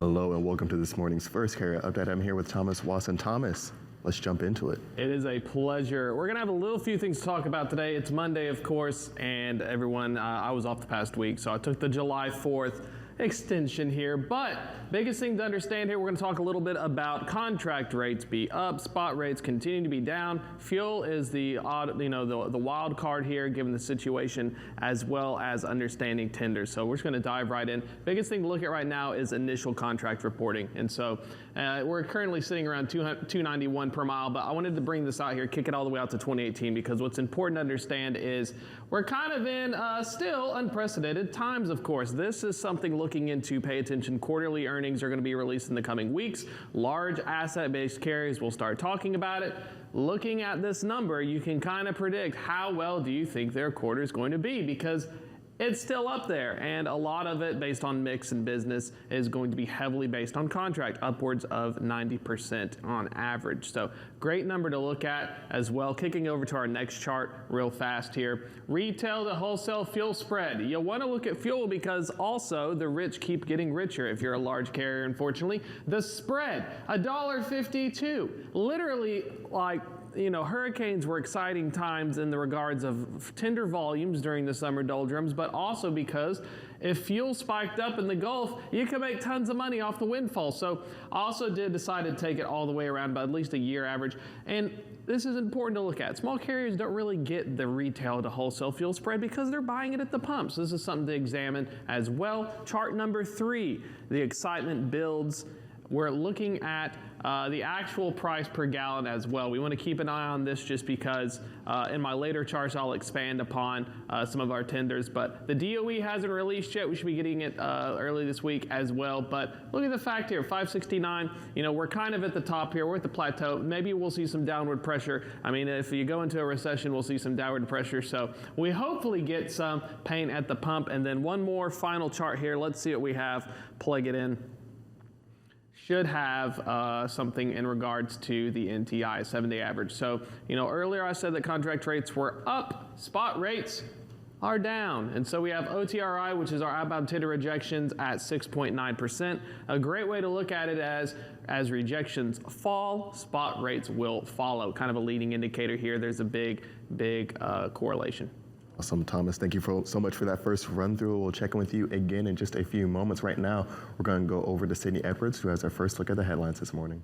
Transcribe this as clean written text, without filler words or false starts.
Hello and welcome to this morning's First Carrier Update. I'm here with Thomas Wasson. Thomas, let's jump into it. It is a pleasure. We're going to have a few things to talk about today. It's Monday, of course, and everyone, I was off the past week, so I took the July 4th extension here. But biggest thing to understand here, we're going to talk a little bit about contract rates be up, spot rates continue to be down. Fuel is the odd, the wild card here given the situation, as well as understanding tenders. So we're just going to dive right in. Biggest thing to look at right now is initial contract reporting. And so we're currently sitting around 291 per mile, but I wanted to bring this out here, kick it all the way out to 2018, because what's important to understand is we're kind of in still unprecedented times, of course. This is something looking into, pay attention. Quarterly earnings are going to be released in the coming weeks. Large asset-based carriers will start talking about it. Looking at this number, you can kind of predict how well do you think their quarter is going to be, because it's still up there, and a lot of it based on mix and business is going to be heavily based on contract, upwards of 90% on average. So great number to look at as well. Kicking over to our next chart real fast here. Retail to wholesale fuel spread. You'll want to look at fuel because also the rich keep getting richer if you're a large carrier, unfortunately. The spread, $1.52. Literally, like, hurricanes were exciting times in the regards of tender volumes during the summer doldrums, but also because if fuel spiked up in the Gulf, you could make tons of money off the windfall. So I also did decide to take it all the way around by at least a year average. And this is important to look at. Small carriers don't really get the retail to wholesale fuel spread because they're buying it at the pumps. This is something to examine as well. Chart number 3, the excitement builds. We're looking at the actual price per gallon as well. We want to keep an eye on this just because in my later charts I'll expand upon some of our tenders, but the DOE hasn't released yet. We should be getting it early this week as well. But look at the fact here, 569, we're kind of at the top here. We're at the plateau. Maybe we'll see some downward pressure. I mean, if you go into a recession, we'll see some downward pressure. So we hopefully get some pain at the pump. And then one more final chart here. Let's see what we have. Plug it in. Should have something in regards to the NTI, 7-day average. So, earlier I said that contract rates were up, spot rates are down. And so we have OTRI, which is our outbound tender rejections, at 6.9%. A great way to look at it as rejections fall, spot rates will follow. Kind of a leading indicator here. There's a big correlation. Awesome, Thomas. Thank you so much for that first run through. We'll check in with you again in just a few moments. Right now, we're going to go over to Sydney Edwards, who has our first look at the headlines this morning.